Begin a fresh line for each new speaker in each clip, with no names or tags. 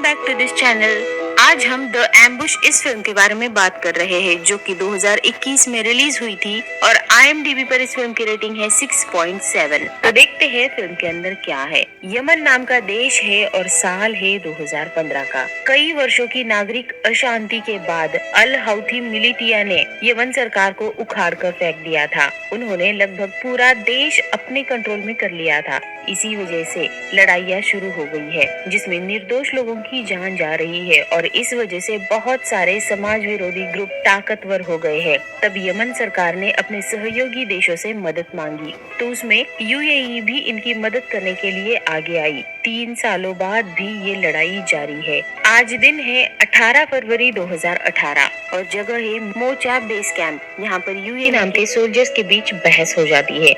Back to this channel. आज हम the ambush इस फिल्म के बारे में बात कर रहे हैं जो कि 2021 में रिलीज हुई थी और IMDb पर इस फिल्म की रेटिंग है 6.7। तो देखते हैं फिल्म के अंदर क्या है। यमन नाम का देश है और साल है 2015 का। कई वर्षों की नागरिक अशांति के बाद अल हौथी मिलिटिया ने यमन सरकार को उखाड़ कर फेंक दिया था। उन्होंने लगभग पूरा देश अपने कंट्रोल में कर लिया था। इसी वजह से लड़ाइयाँ शुरू हो गई है जिसमें निर्दोष लोगों की जान जा रही है और इस वजह से बहुत सारे समाज विरोधी ग्रुप ताकतवर हो गए हैं। तब यमन सरकार ने अपने सहयोगी देशों से मदद मांगी तो उसमें UAE भी इनकी मदद करने के लिए आगे आई। 3 सालों बाद भी ये लड़ाई जारी है। आज दिन है 18 फरवरी 2018 और जगह है मोचा बेस कैंप। यहाँ पर UAE नाम के सोल्जर्स के बीच बहस हो जाती है।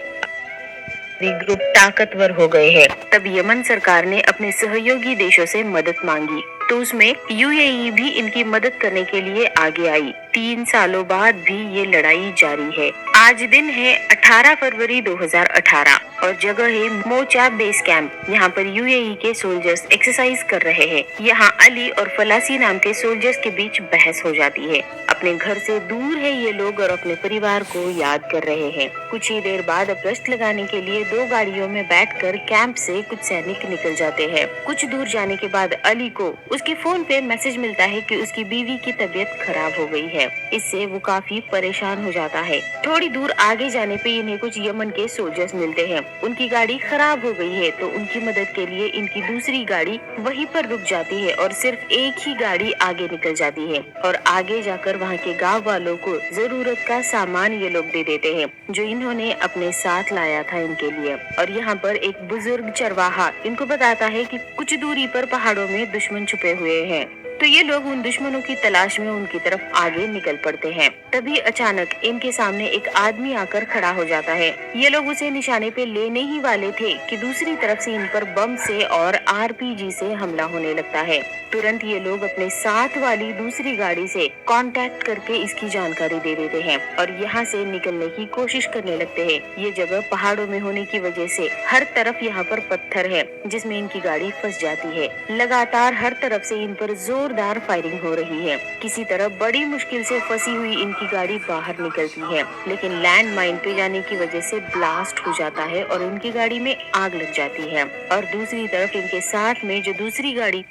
ग्रुप ताकतवर हो गए हैं। तब यमन सरकार ने अपने सहयोगी देशों से मदद मांगी तो उसमें UAE भी इनकी मदद करने के लिए आगे आई। 3 सालों बाद भी ये लड़ाई जारी है। आज दिन है 18 फरवरी 2018 और जगह है मोचा बेस कैंप। यहाँ पर UAE के सोल्जर्स एक्सरसाइज कर रहे हैं। यहाँ अली और फलासी नाम के सोल्जर्स के बीच बहस हो जाती है। अपने घर से दूर है ये लोग और अपने परिवार को याद कर रहे हैं। कुछ ही देर बाद गश्त लगाने के लिए 2 गाड़ियों में बैठकर कैंप से कुछ सैनिक निकल जाते हैं। कुछ दूर जाने के बाद अली को उसके फोन पे मैसेज मिलता है कि उसकी बीवी की तबीयत खराब हो गई है। इससे वो काफी परेशान हो जाता है। थोड़ी दूर आगे जाने पे इन्हें कुछ यमन के सोल्जर्स मिलते हैं। उनकी गाड़ी खराब हो गई है तो उनकी मदद के लिए इनकी दूसरी गाड़ी वहीं पर रुक जाती है और सिर्फ एक ही गाड़ी आगे निकल जाती है और आगे जाकर वहाँ के गांव वालों को जरूरत का सामान ये लोग दे देते हैं जो इन्होंने अपने साथ लाया था इनके लिए। और यहाँ पर एक बुजुर्ग चरवाहा इनको बताता है कि कुछ दूरी पर पहाड़ों में दुश्मन छुपे हुए हैं। तो ये लोग उन दुश्मनों की तलाश में उनकी तरफ आगे निकल पड़ते हैं। तभी अचानक इनके सामने एक आदमी आकर खड़ा हो जाता है। ये लोग उसे निशाने पे लेने ही वाले थे कि दूसरी तरफ से इन पर बम से और RPG से हमला होने लगता है। तुरंत ये लोग अपने साथ वाली दूसरी गाड़ी से कांटेक्ट करके इसकी जानकारी दे देते हैं और यहाँ से निकलने की कोशिश करने लगते हैं। ये जगह पहाड़ों में होने की वजह से हर तरफ यहाँ पर पत्थर है जिसमें इनकी गाड़ी फंस जाती है। लगातार हर तरफ से इन पर जोरदार फायरिंग हो रही है। किसी तरह बड़ी मुश्किल से फंसी हुई इनकी गाड़ी बाहर निकलती है लेकिन लैंड माइन पे जाने की वजह से ब्लास्ट हो जाता है और उनकी गाड़ी में आग लग जाती है। और दूसरी तरफ इनके साथ में जो दूसरी गाड़ी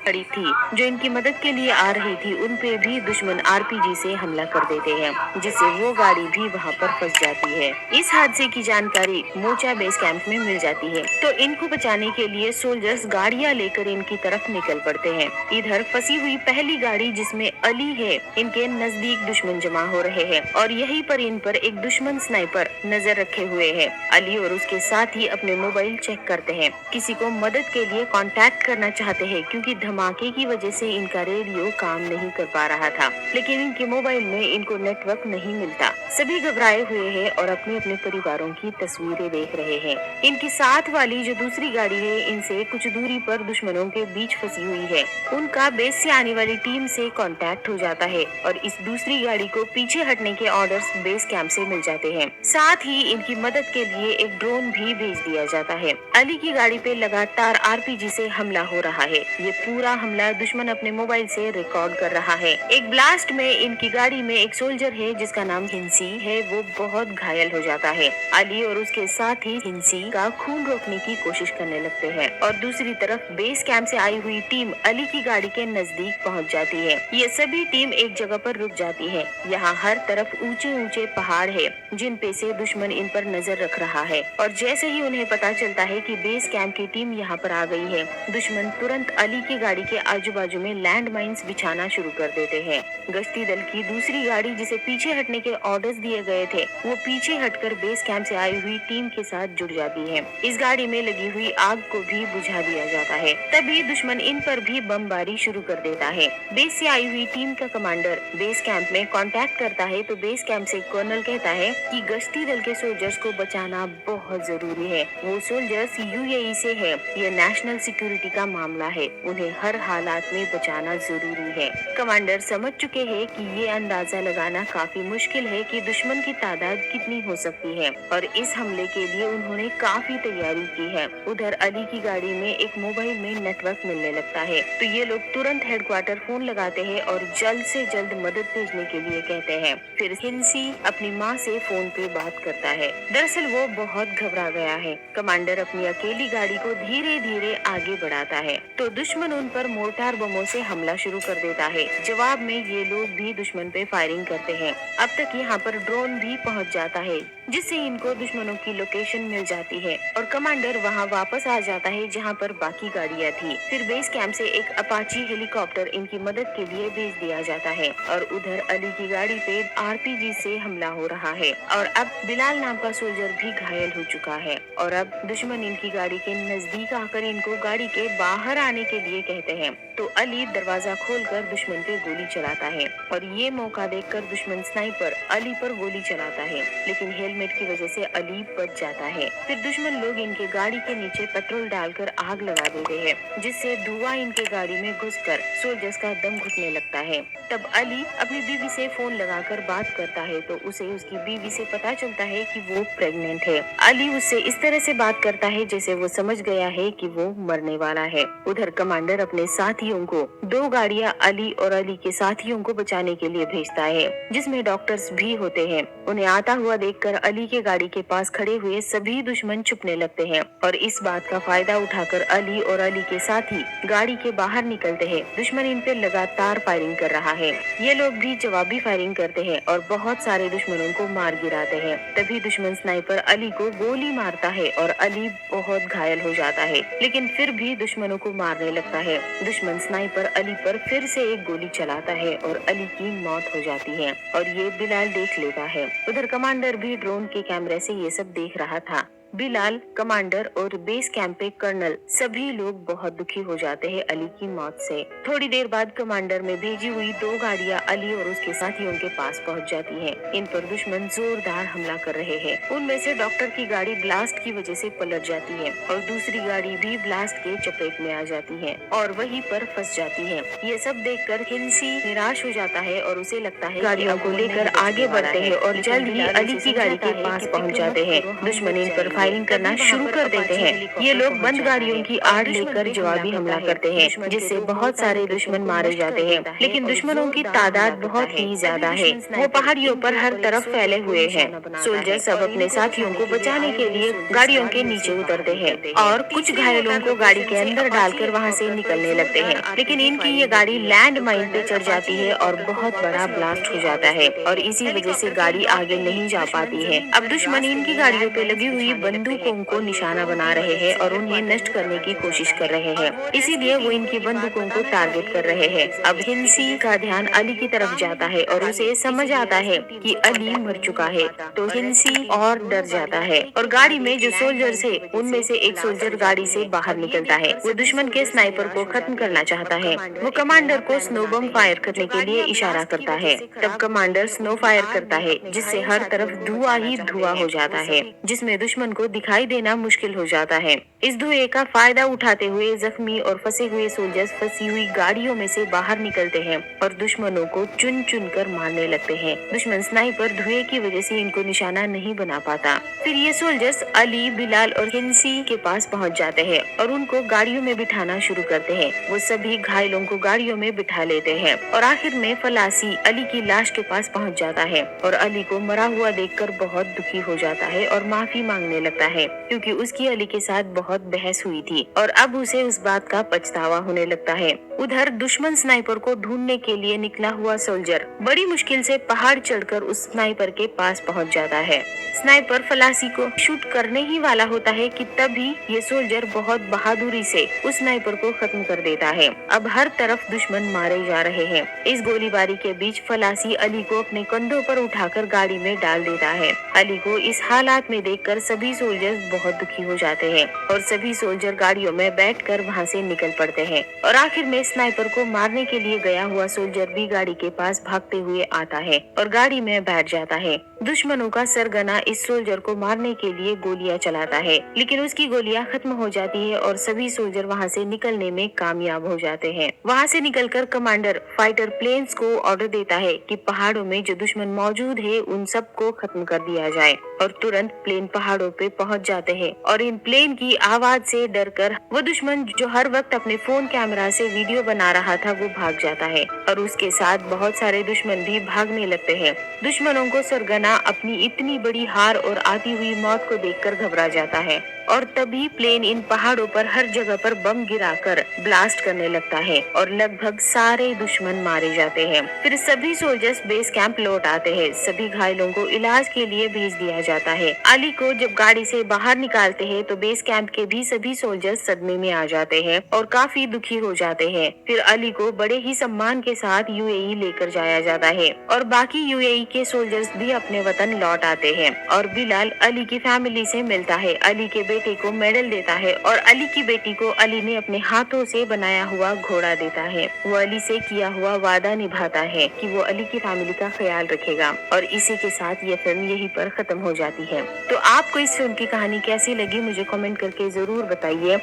खड़ी थी जो इनकी मदद के लिए आ रही थी उन पे भी दुश्मन RPG से हमला कर देते हैं जिससे वो गाड़ी भी वहाँ पर फंस जाती है। इस हादसे की जानकारी मोचा बेस कैंप में मिल जाती है तो इनको बचाने के लिए सोल्जर्स गाड़ियाँ लेकर इनकी तरफ निकल पड़ते हैं। इधर फंसी हुई पहली गाड़ी जिसमें अली है इनके नजदीक दुश्मन जमा हो रहे हैं और यहीं पर इन पर एक दुश्मन स्नाइपर नजर रखे हुए है। अली और उसके साथ ही अपने मोबाइल चेक करते हैं, किसी को मदद के लिए कांटेक्ट करना चाहते हैं क्योंकि धमाके की वजह से इनका रेडियो काम नहीं कर पा रहा था लेकिन इनके मोबाइल में इनको नेटवर्क नहीं मिलता। सभी घबराए हुए हैं और अपने अपने परिवारों की तस्वीरें देख रहे हैं। इनकी साथ वाली जो दूसरी गाड़ी है इनसे कुछ दूरी पर दुश्मनों के बीच फंसी हुई है। उनका बेस से आने वाली टीम से कांटेक्ट हो जाता है और इस दूसरी गाड़ी को पीछे हटने के ऑर्डर्स बेस कैंप से मिल जाते हैं। साथ ही इनकी मदद के लिए एक ड्रोन भी भेज दिया जाता है। अली की गाड़ी पे लगातार RPG से हमला हो रहा है। ये पूरा हमला दुश्मन अपने मोबाइल से रिकॉर्ड कर रहा है। एक ब्लास्ट में इनकी गाड़ी में एक सोल्जर है जिसका नाम हिंसी है, वो बहुत घायल हो जाता है। अली और उसके साथ ही हिंसी का खून रोकने की कोशिश करने लगते हैं और दूसरी तरफ बेस कैंप से आई हुई टीम अली की गाड़ी के नजदीक पहुंच जाती है। ये सभी टीम एक जगह पर रुक जाती है। यहाँ हर तरफ ऊंचे ऊंचे पहाड़ है जिन पे से दुश्मन इन पर नजर रख रहा है और जैसे ही उन्हें पता चलता है कि बेस कैंप की टीम यहाँ पर आ गई है दुश्मन तुरंत अली की गाड़ी के आजू बाजू में लैंड माइन्स बिछाना शुरू कर देते हैं। गश्ती दल की दूसरी गाड़ी जिसे पीछे हटने के ऑर्डर्स दिए गए थे वो पीछे हटकर बेस कैंप से आई हुई टीम के साथ जुड़ जाती है। इस गाड़ी में लगी हुई आग को भी बुझा दिया जाता है। तभी दुश्मन इन पर भी बमबारी शुरू कर देता है। बेस से आई हुई टीम का कमांडर बेस कैंप में कांटेक्ट करता है तो बेस कैंप से कर्नल कहता है कि गश्ती दल के सोल्जर्स को बचाना बहुत जरूरी है। वो सोल्जर्स UAE से है, ये नेशनल सिक्योरिटी का मामला है, उन्हें हर हालात में बचाना जरूरी है। कमांडर समझ चुके हैं कि ये अंदाजा लगाना काफी मुश्किल है कि दुश्मन की तादाद कितनी हो सकती है और इस हमले के लिए उन्होंने काफी तैयारी की है। उधर अली की गाड़ी में एक मोबाइल में नेटवर्क मिलने लगता है, तो ये लोग तुरंत हेडक्वार्टर फोन लगाते हैं और जल्द से जल्द मदद भेजने के लिए कहते हैं। फिर हिंसी अपनी माँ से फोन पे बात करता है। दरअसल वो बहुत घबरा गया है। कमांडर अपनी अकेली गाड़ी को धीरे धीरे आगे बढ़ाता है तो दुश्मन उन पर मोर्टार बमों से हमला शुरू कर देता है। जवाब में ये लोग भी दुश्मन पे फायरिंग करते हैं। अब तक यहाँ पर ड्रोन भी पहुँच जाता है, जिससे इनको दुश्मनों की लोकेशन मिल जाती है और कमांडर वहाँ वापस आ जाता है जहाँ पर बाकी गाड़ियाँ थी। फिर बेस कैंप से एक अपाची हेलीकॉप्टर इनकी मदद के लिए भेज दिया जाता है और उधर अली की गाड़ी पे आरपीजी से हमला हो रहा है और अब बिलाल नाम का सोल्जर भी घायल हो चुका है और अब दुश्मन इनकी गाड़ी के नजदीक आकर इनको गाड़ी के बाहर आने के लिए कहते हैं। तो अली दरवाजा खोलकर दुश्मन पे गोली चलाता है और ये मौका देखकर दुश्मन स्नाइपर अली पर गोली चलाता है, लेकिन हेलमेट की वजह से अली बच जाता है। फिर दुश्मन लोग इनके गाड़ी के नीचे पेट्रोल डालकर आग लगा देते हैं, जिससे धुआं इनके गाड़ी में घुसकर सोल्जर्स का दम घुटने लगता है। तब अली अपनी बीवी से फोन लगाकर बात करता है तो उसे उसकी बीवी से पता चलता है कि वो प्रेग्नेंट है। अली उससे इस तरह से बात करता है जैसे वो समझ गया है कि वो मरने वाला है। उधर कमांडर अपने साथियों को 2 गाड़ियां अली और अली के साथियों को बचाने के लिए भेजता है, जिसमें डॉक्टर्स भी होते हैं। उन्हें आता हुआ देखकर अली के गाड़ी के पास खड़े हुए सभी दुश्मन छुपने लगते हैं और इस बात का फायदा उठाकर अली और अली के साथी गाड़ी के बाहर निकलते हैं। दुश्मन इन पे लगातार फायरिंग कर रहा है। ये लोग भी जवाबी फायरिंग करते हैं और बहुत सारे दुश्मनों को मार गिराते हैं। तभी दुश्मन स्नाइपर अली को गोली मारता है और अली बहुत घायल हो जाता है, लेकिन फिर भी दुश्मनों को मारने लगता है। दुश्मन स्नाइपर अली पर फिर से एक गोली चलाता है और अली की मौत हो जाती है और ये बिलाल देख लेता है। उधर कमांडर भी ड्रोन के कैमरे से ये सब देख रहा था। बिलाल, कमांडर और बेस कैंप पे कर्नल सभी लोग बहुत दुखी हो जाते हैं अली की मौत से। थोड़ी देर बाद कमांडर में भेजी हुई 2 गाड़ियां अली और उसके साथियों के पास पहुंच जाती हैं। इन पर दुश्मन जोरदार हमला कर रहे हैं। उनमें से डॉक्टर की गाड़ी ब्लास्ट की वजह से पलट जाती है और दूसरी गाड़ी भी ब्लास्ट के चपेट में आ जाती है और वहीं पर फंस जाती है। ये सब देखकर हिंसी निराश हो जाता है और उसे लगता है गाड़ियों को लेकर आगे बढ़ते हैं और जल्द ही अली की गाड़ी के पास पहुंच जाते हैं। दुश्मन इन पर फायरिंग करना शुरू कर देते हैं। ये लोग बंद गाड़ियों की आड़ लेकर जवाबी हमला करते हैं, जिससे बहुत सारे दुश्मन मारे जाते हैं, लेकिन दुश्मनों की तादाद बहुत ही ज्यादा है। वो पहाड़ियों पर हर तरफ फैले हुए हैं। सोल्जर सब अपने साथियों को बचाने के लिए गाड़ियों के नीचे उतरते हैं और कुछ घायलों को गाड़ी के अंदर डालकर वहाँ से निकलने लगते हैं, लेकिन इनकी ये गाड़ी लैंड माइन पे चढ़ जाती है और बहुत बड़ा ब्लास्ट हो जाता है और इसी वजह से गाड़ी आगे नहीं जा पाती है। अब दुश्मन इनकी गाड़ियों पे लगी हुई बंदूकों को निशाना बना रहे हैं और उन्हें नष्ट करने की कोशिश कर रहे हैं, इसीलिए वो इनकी बंदूकों को टारगेट कर रहे हैं। अब हिंसी का ध्यान अली की तरफ जाता है और उसे समझ आता है कि अली मर चुका है, तो हिंसी और डर जाता है और गाड़ी में जो सोल्जर्स है उनमें से एक सोल्जर गाड़ी से बाहर निकलता है। वो दुश्मन के स्नाइपर को खत्म करना चाहता है। वो कमांडर को स्नो बम फायर करने के लिए इशारा करता है। तब कमांडर स्नो फायर करता है, जिससे हर तरफ धुआं ही धुआं हो जाता है, जिसमें दुश्मन को दिखाई देना मुश्किल हो जाता है। इस धुएं का फायदा उठाते हुए जख्मी और फंसे हुए सोल्जर्स फंसी हुई गाड़ियों में से बाहर निकलते हैं और दुश्मनों को चुन चुन कर मारने लगते हैं। दुश्मन स्नाइपर धुएं की वजह से इनको निशाना नहीं बना पाता। फिर ये सोल्जर्स अली, बिलाल और हिंसी के पास पहुंच जाते हैं और उनको गाड़ियों में बिठाना शुरू करते हैं। वो सभी घायलों को गाड़ियों में बिठा लेते हैं और आखिर में फलासी अली की लाश के पास पहुंच जाता है और अली को मरा हुआ देखकर बहुत दुखी हो जाता है और माफी मांगने लगता है, क्योंकि उसकी अली के साथ बहुत बहस हुई थी और अब उसे उस बात का पछतावा होने लगता है। उधर दुश्मन स्नाइपर को ढूंढने के लिए निकला हुआ सोल्जर बड़ी मुश्किल से पहाड़ चढ़कर उस स्नाइपर के पास पहुंच जाता है। स्नाइपर फलासी को शूट करने ही वाला होता है कि तभी ये सोल्जर बहुत बहादुरी से उस स्नाइपर को खत्म कर देता है। अब हर तरफ दुश्मन मारे जा रहे हैं। इस गोलीबारी के बीच फलासी अली को अपने कंधों पर उठाकर गाड़ी में डाल देता है। अली को इस हालात में देखकर सभी सोल्जर्स बहुत दुखी हो जाते हैं और सभी सोल्जर गाड़ियों में बैठकर वहां से निकल पड़ते हैं और आखिर में स्नाइपर को मारने के लिए गया हुआ सोल्जर भी गाड़ी के पास भागते हुए आता है और गाड़ी में बैठ जाता है। दुश्मनों का सरगना इस सोल्जर को मारने के लिए गोलियां चलाता है, लेकिन उसकी गोलियां खत्म हो जाती है और सभी सोल्जर वहां से निकलने में कामयाब हो जाते हैं। वहां से निकलकर कमांडर फाइटर प्लेन्स को ऑर्डर देता है कि पहाड़ों में जो दुश्मन मौजूद है उन सबको खत्म कर दिया जाए, और तुरंत प्लेन पहाड़ों पे पहुंच जाते हैं और इन प्लेन की आवाज से डरकर वो दुश्मन जो हर वक्त अपने फोन कैमरा से वीडियो बना रहा था वो भाग जाता है, और उसके साथ बहुत सारे दुश्मन भी भागने लगते हैं। दुश्मनों को सरगना अपनी इतनी बड़ी हार और आती हुई मौत को देखकर घबरा जाता है, और तभी प्लेन इन पहाड़ों पर हर जगह पर बम गिराकर ब्लास्ट करने लगता है और लगभग सारे दुश्मन मारे जाते हैं। फिर सभी सोल्जर्स बेस कैंप लौट आते हैं। सभी घायलों को इलाज के लिए भेज दिया जाता है। अली को जब गाड़ी से बाहर निकालते हैं तो बेस कैंप के भी सभी सोल्जर्स सदमे में आ जाते हैं और काफी दुखी हो जाते हैं। फिर अली को बड़े ही सम्मान के साथ यूएई लेकर जाया जाता है और बाकी यूएई के सोल्जर्स भी अपने वतन लौट आते हैं, और बिलाल अली की फैमिली से मिलता है, अली के बेटे को मेडल देता है और अली की बेटी को अली ने अपने हाथों से बनाया हुआ घोड़ा देता है। वो अली से किया हुआ वादा निभाता है कि वो अली की फैमिली का ख्याल रखेगा, और इसी के साथ ये फिल्म यहीं पर खत्म हो जाती है। तो आपको इस फिल्म की कहानी कैसी लगी मुझे कमेंट करके जरूर बताइए।